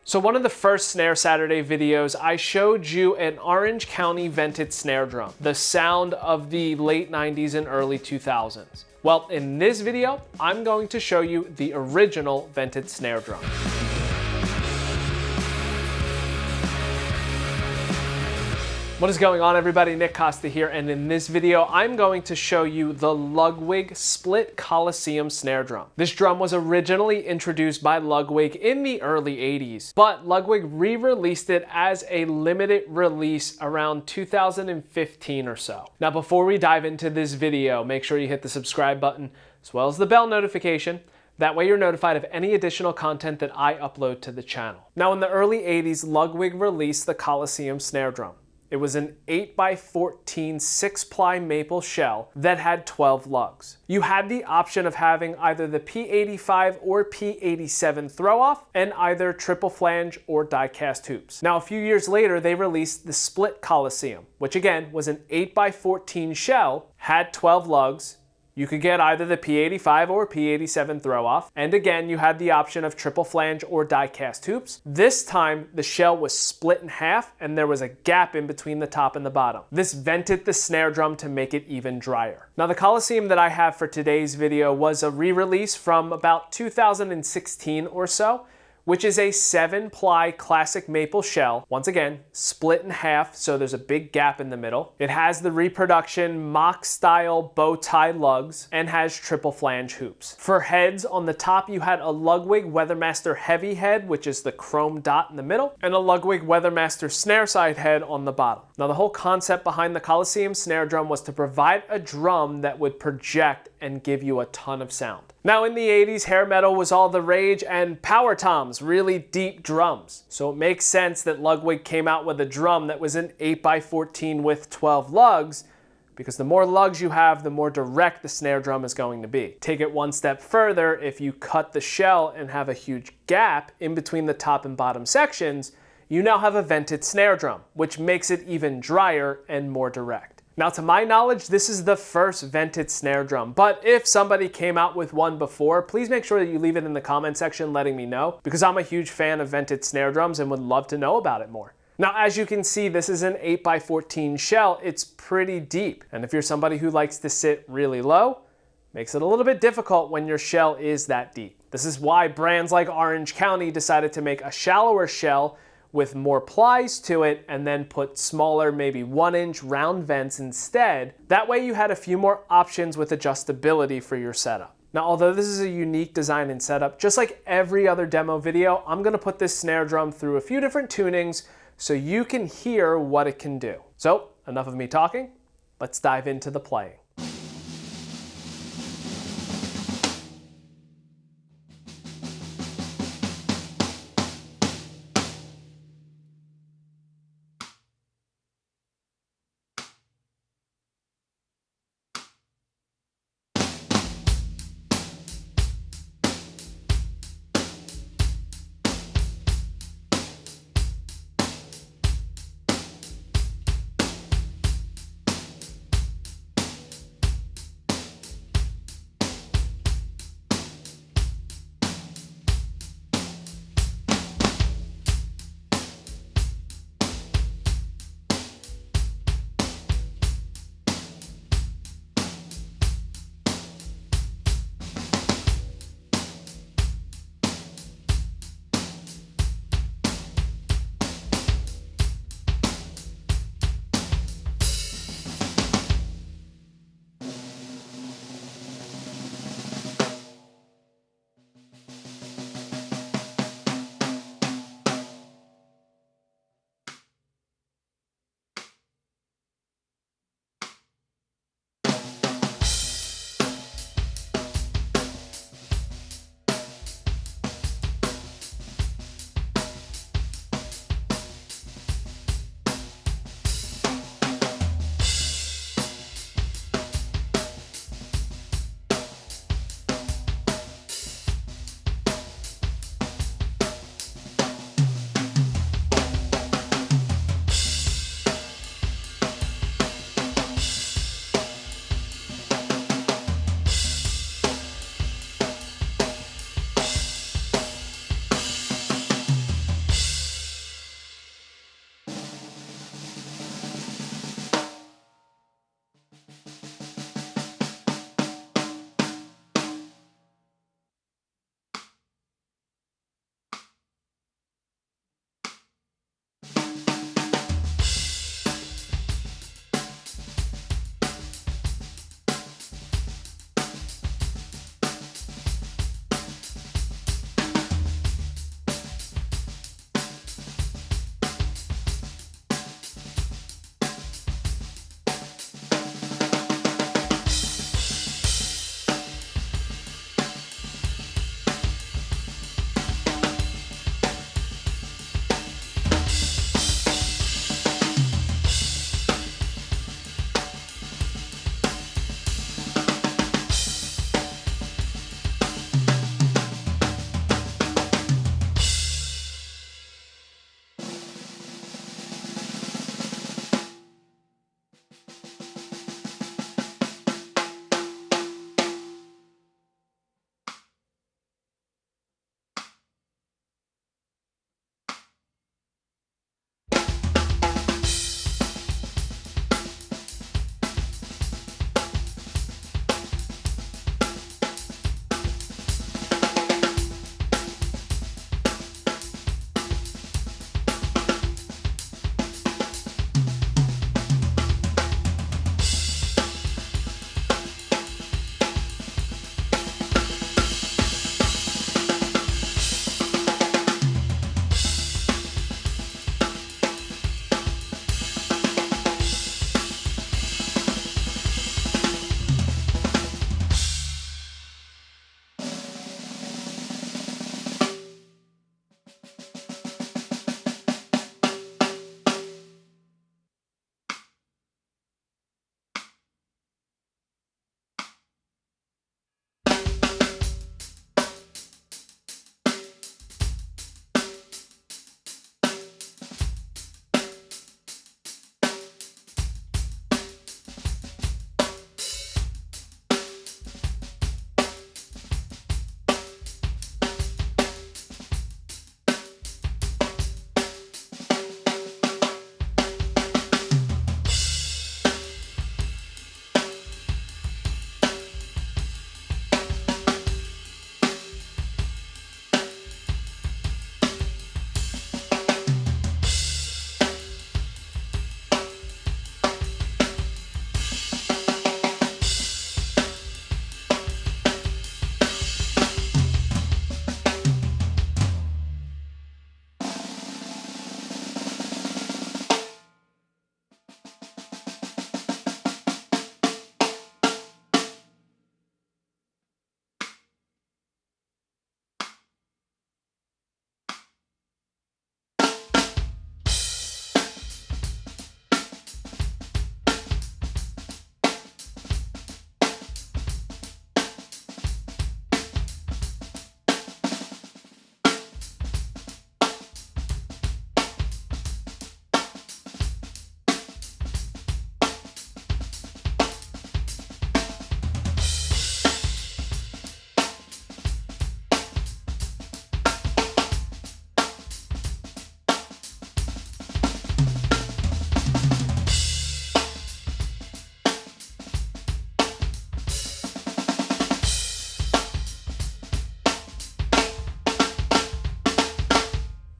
So one of the first Snare Saturday videos, I showed you an Orange County vented snare drum, the sound of the late 90s and early 2000s. Well, in this video, I'm going to show you the original vented snare drum. What is going on, everybody? Nick Costa here, and in this video, I'm going to show you the Ludwig Split Coliseum Snare drum. This drum was originally introduced by Ludwig in the early 80s, but Ludwig re-released it as a limited release around 2015 or so. Now, before we dive into this video, make sure you hit the subscribe button as well as the bell notification. That way you're notified of any additional content that I upload to the channel. Now, in the early 80s, Ludwig released the Coliseum Snare drum. It was an 8x14 6-ply maple shell that had 12 lugs. You had the option of having either the P85 or P87 throw-off and either triple flange or die-cast hoops. Now, a few years later, they released the Split Coliseum, which again was an 8x14 shell, had 12 lugs. You could get either the P85 or P87 throw-off, and again, you had the option of triple flange or die-cast hoops. This time, the shell was split in half, and there was a gap in between the top and the bottom. This vented the snare drum to make it even drier. Now, the Coliseum that I have for today's video was a re-release from about 2016 or so, which is a 7-ply classic maple shell. Once again, split in half, so there's a big gap in the middle. It has the reproduction mock-style bow tie lugs and has triple flange hoops. For heads, on the top you had a Ludwig Weathermaster heavy head, which is the chrome dot in the middle, and a Ludwig Weathermaster snare side head on the bottom. Now, the whole concept behind the Coliseum snare drum was to provide a drum that would project and give you a ton of sound. Now, in the 80s, hair metal was all the rage and power toms, really deep drums. So it makes sense that Ludwig came out with a drum that was an 8x14 with 12 lugs, because the more lugs you have, the more direct the snare drum is going to be. Take it one step further, if you cut the shell and have a huge gap in between the top and bottom sections, you now have a vented snare drum, which makes it even drier and more direct. Now, to my knowledge, this is the first vented snare drum, but if somebody came out with one before, please make sure that you leave it in the comment section letting me know, because I'm a huge fan of vented snare drums and would love to know about it more. Now, as you can see, this is an 8x14 shell. It's pretty deep, and if you're somebody who likes to sit really low, makes it a little bit difficult when your shell is that deep. This is why brands like Orange County decided to make a shallower shell with more plies to it and then put smaller, maybe 1-inch round vents instead. That way you had a few more options with adjustability for your setup. Now, although this is a unique design and setup, just like every other demo video, I'm gonna put this snare drum through a few different tunings so you can hear what it can do. So, enough of me talking, let's dive into the playing.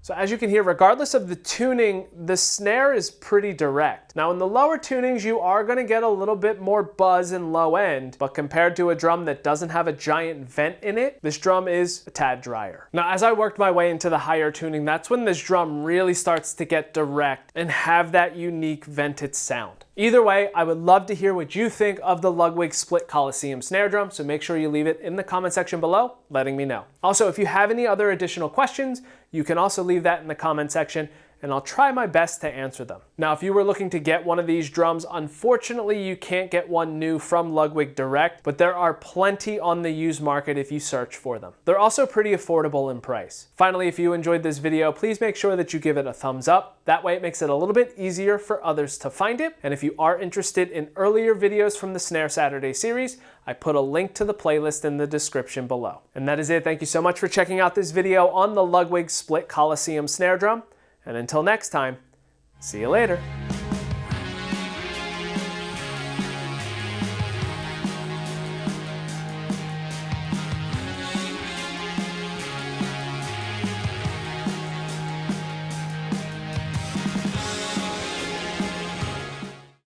So as you can hear, regardless of the tuning, the snare is pretty direct. Now in the lower tunings, you are going to get a little bit more buzz and low end, but compared to a drum that doesn't have a giant vent in it, this drum is a tad drier. Now as I worked my way into the higher tuning, that's when this drum really starts to get direct and have that unique vented sound. Either way, I would love to hear what you think of the Ludwig Split Coliseum snare drum, so make sure you leave it in the comment section below, letting me know. Also, if you have any other additional questions, you can also leave that in the comment section, and I'll try my best to answer them. Now, if you were looking to get one of these drums, unfortunately, you can't get one new from Ludwig direct, but there are plenty on the used market if you search for them. They're also pretty affordable in price. Finally, if you enjoyed this video, please make sure that you give it a thumbs up. That way it makes it a little bit easier for others to find it. And if you are interested in earlier videos from the Snare Saturday series, I put a link to the playlist in the description below. And that is it. Thank you so much for checking out this video on the Ludwig Split Coliseum snare drum. And until next time, see you later.